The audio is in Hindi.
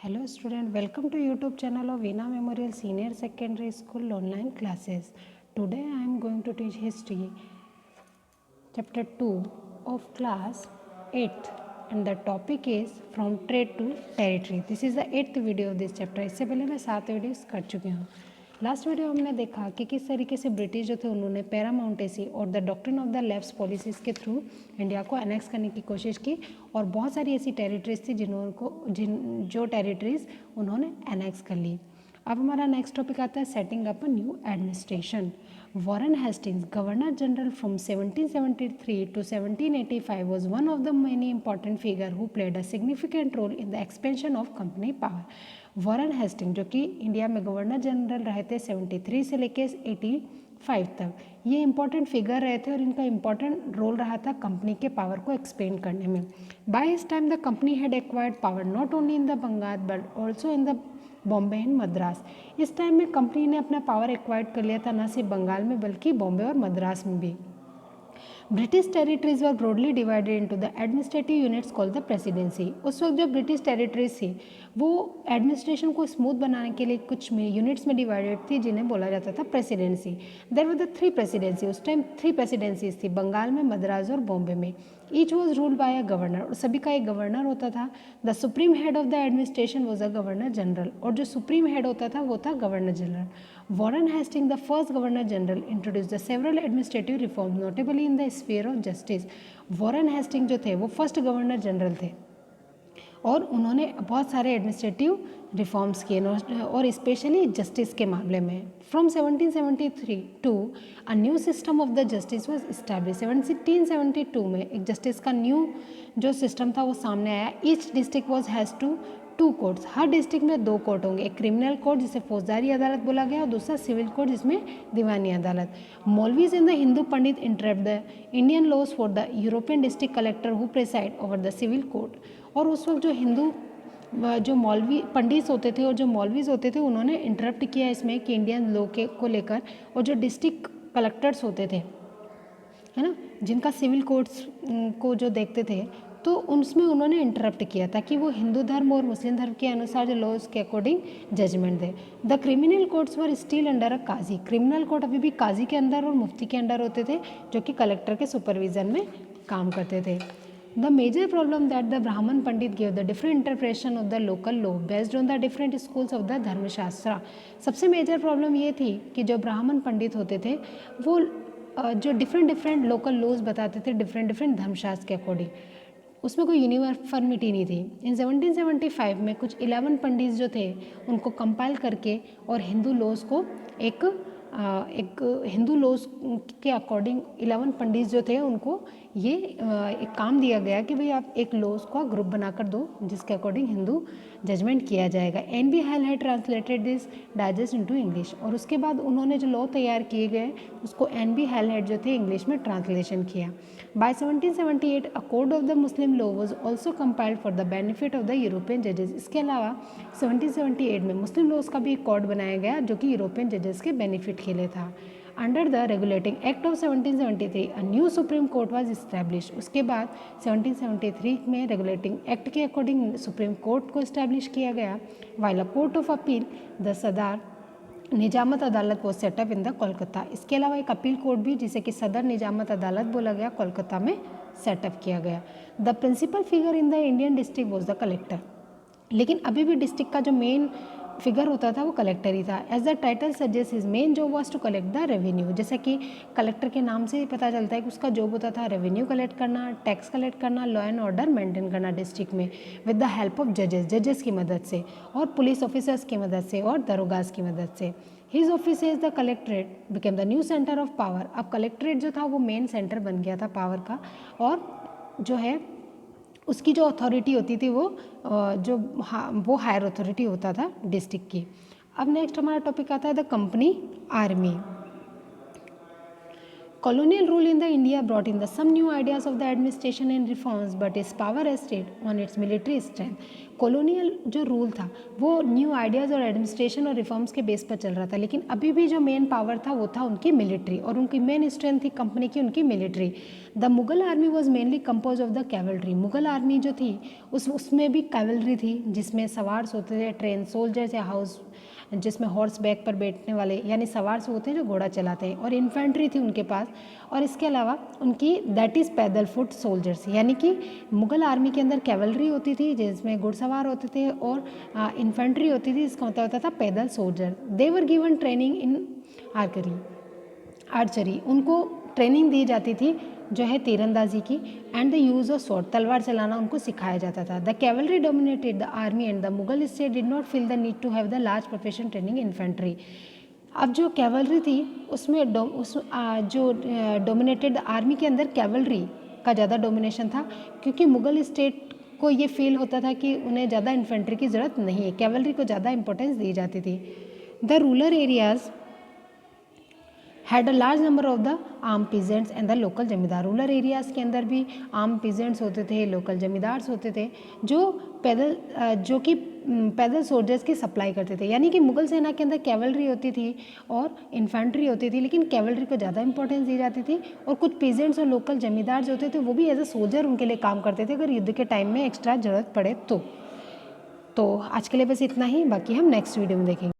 Hello student, welcome to YouTube channel of Veena Memorial Senior Secondary School online classes. Today I am going to teach history chapter 2 of class 8th and the topic is from trade to territory. This is the 8th video of this chapter. इससे पहले मैं 7 वीडियोस कर चुकी हूँ. लास्ट वीडियो हमने देखा कि किस तरीके से ब्रिटिश जो थे उन्होंने पैरामाउंटेसी और the doctrine of the left policies के थ्रू इंडिया को एनेक्स करने की कोशिश की और बहुत सारी ऐसी टेरिटरीज थी जो टेरिटरीज उन्होंने एनेक्स कर ली. अब हमारा नेक्स्ट टॉपिक आता है setting up a new administration. Warren Hastings, governor general from 1773 to 1785, was one of the many important figures who played a significant role in the expansion of company power. Warren Hasting जो कि इंडिया में गवर्नर जनरल रहे थे 73 से लेके 85 तक, ये इंपॉर्टेंट फिगर रहे थे और इनका इंपॉर्टेंट रोल रहा था कंपनी के पावर को एक्सपेंड करने में. By his time the company had acquired power not only in the Bengal but also in the Bombay and Madras. इस टाइम में कंपनी ने अपना पावर एक्वायर्ड कर लिया था, न सिर्फ बंगाल में बल्कि बॉम्बे और मद्रास में भी. British territories were broadly divided into the administrative units called the presidency. उस वक्त जो ब्रिटिश टेरिटरीज थी वो एडमिनिस्ट्रेशन को स्मूथ बनाने के लिए कुछ यूनिट्स में डिवाइडेड थी जिन्हें बोला जाता था presidency. There were the 3 presidency. उस टाइम 3 प्रेसिडेंसीज थी बंगाल में, मद्रास और बॉम्बे में. Each was ruled by a governor और सभी का एक गवर्नर होता था. The supreme head of the administration was a governor general और जो सुप्रीम हेड होता था वो था governor general. Warren Hastings the first governor general introduce the several administrative reform notably in the sphere of justice. Warren Hasting जो थे वो फर्स्ट गवर्नर जनरल थे और उन्होंने बहुत सारे एडमिनिस्ट्रेटिव रिफॉर्म्स किए और स्पेशली जस्टिस के मामले में. From 1773 to a new system of the justice was establish. 1772 में एक जस्टिस का न्यू जो सिस्टम था वो सामने आया. Each district was has to 2 courts. हर डिस्ट्रिक्ट में 2 कोर्ट होंगे. एक क्रिमिनल कोर्ट जिसे फौजदारी अदालत बोला गया और दूसरा सिविल कोर्ट जिसमें दीवानी अदालत. Maulvis in the Hindu pandit interpret the Indian laws for the European district collector who preside over the civil court. और उस वक्त जो हिंदू जो मौलवी पंडित होते थे और जो मौलवीज होते थे उन्होंने इंटरप्ट किया इसमें कि इंडियन लॉ के को लेकर, और जो डिस्ट्रिक्ट कलेक्टर्स होते थे है ना, जिनका सिविल कोर्ट्स को जो देखते थे, तो उसमें उन्होंने इंटरप्ट किया ताकि वो हिंदू धर्म और मुस्लिम धर्म के अनुसार जो लॉज के अकॉर्डिंग जजमेंट दे. The criminal courts were still under a काजी. क्रिमिनल कोर्ट अभी भी काजी के अंदर और मुफ्ती के अंडर होते थे जो कि कलेक्टर के सुपरविजन में काम करते थे. The major problem that the Brahman Pandit gave the different interpretation of the local law based on the different schools of the धर्मशास्त्र. सबसे मेजर प्रॉब्लम ये थी कि जो ब्राह्मण पंडित होते थे वो जो डिफरेंट लोकल लॉज बताते थे डिफरेंट धर्मशास्त्र के अकॉर्डिंग, उसमें कोई यूनिफॉर्मिटी नहीं थी. इन 1775 में कुछ 11 पंडित जो थे उनको कंपाइल करके और हिंदू लॉज को एक हिंदू लॉज के अकॉर्डिंग 11 पंडित जो थे उनको ये एक काम दिया गया कि भाई आप एक लॉज का ग्रुप बनाकर दो जिसके अकॉर्डिंग हिंदू जजमेंट किया जाएगा. N B. Halhed translated this digest into English. और उसके बाद उन्होंने जो लॉ तैयार किए गए उसको एन.बी. हैल हैड जो थे इंग्लिश में ट्रांसलेशन किया. By 1778 a code of the Muslim law was also compiled for the benefit of the European जजेस. इसके अलावा 1778 में मुस्लिम लॉज का भी एक कोड बनाया गया जो कि यूरोपियन जजेस के बेनिफिट के लिए था. Under the regulating act of 1773 a new supreme court was establish. उसके बाद 1773 में रेगुलेटिंग एक्ट के अकॉर्डिंग सुप्रीम कोर्ट को इस्टेब्लिश किया गया. While a court of appeal the सदर निजामत अदालत वो सेटअप इन द कोलकाता. इसके अलावा एक अपील कोर्ट भी जिसे कि सदर निजामत अदालत बोला गया कोलकाता में सेटअप किया गया. The principal figure in the Indian district was the collector. लेकिन अभी भी डिस्ट्रिक्ट का जो मेन फिगर होता था वो कलेक्टर ही था. As the title suggest his main job was to collect the revenue. जैसे कि कलेक्टर के नाम से ही पता चलता है कि उसका जॉब होता था रेवेन्यू कलेक्ट करना, टैक्स कलेक्ट करना, लॉ एंड ऑर्डर मेंटेन करना डिस्ट्रिक्ट में विद द हेल्प ऑफ जजेस की मदद से और पुलिस ऑफिसर्स की मदद से और दरोगाज की मदद से. His office is the collectorate became the new centre of power. अब कलेक्ट्रेट जो था वो मेन सेंटर बन गया था पावर का और जो है उसकी जो अथॉरिटी होती थी वो वो हायर अथॉरिटी होता था डिस्ट्रिक्ट की. अब नेक्स्ट हमारा टॉपिक आता है the company army. Colonial rule in the India brought in the some new ideas of the administration and reforms, but its power has stayed on its military strength. Colonial जो रूल था वो न्यू आइडियाज़ और एडमिनिस्ट्रेशन और रिफॉर्म्स के बेस पर चल रहा था, लेकिन अभी भी जो मेन पावर था वो था उनकी मिलिट्री, और उनकी मेन स्ट्रेंथ थी कंपनी की उनकी military. The Mughal army was mainly compose of the cavalry. Mughal army जो थी उसमें भी कैवलरी थी, जिसमें सवार्स होते थे, ट्रेन सोल्जर्स या हाउस जिसमें हॉर्स बैक पर बैठने वाले यानी सवार होते हैं जो घोड़ा चलाते हैं, और इन्फेंट्री थी उनके पास, और इसके अलावा उनकी दैट इज़ पैदल फुट सोल्जर्स, यानी कि मुगल आर्मी के अंदर कैवलरी होती थी जिसमें घुड़सवार होते थे, और इन्फेंट्री होती थी जिसका मतलब होता था पैदल soldier. They were given training in archery, उनको ट्रेनिंग दी जाती थी जो है तीरंदाजी की, and the use of sword, तलवार चलाना उनको सिखाया जाता था। The cavalry dominated the army and the Mughal state did not feel the need to have the large profession training infantry. अब जो कैवलरी थी उसमें जो डोमिनेटेड आर्मी के अंदर कैवलरी का ज़्यादा डोमिनेशन था, क्योंकि मुगल स्टेट को ये फील होता था कि उन्हें ज़्यादा इन्फेंट्री की ज़रूरत नहीं है, कैवलरी को ज़्यादा इंपॉर्टेंस दी जाती थी। The rural areas had a large number of the arm peasants and the local जमींदार। रूरल एरियाज़ के अंदर भी आर्म पीजेंट्स होते थे, लोकल जमींदार्स होते थे जो पैदल सोल्जर्स की सप्लाई करते थे। यानी कि मुगल सेना के अंदर कैवलरी होती थी और इन्फेंट्री होती थी, लेकिन कैवलरी को ज़्यादा इंपॉर्टेंस दी जाती थी, और कुछ पीजेंट्स और लोकल जमींदार जो होते थे वो भी एज अ सोल्जर उनके लिए काम करते थे अगर युद्ध के टाइम में एक्स्ट्रा ज़रूरत पड़े तो। आज के लिए बस इतना ही, बाकी हम नेक्स्ट वीडियो में देखेंगे।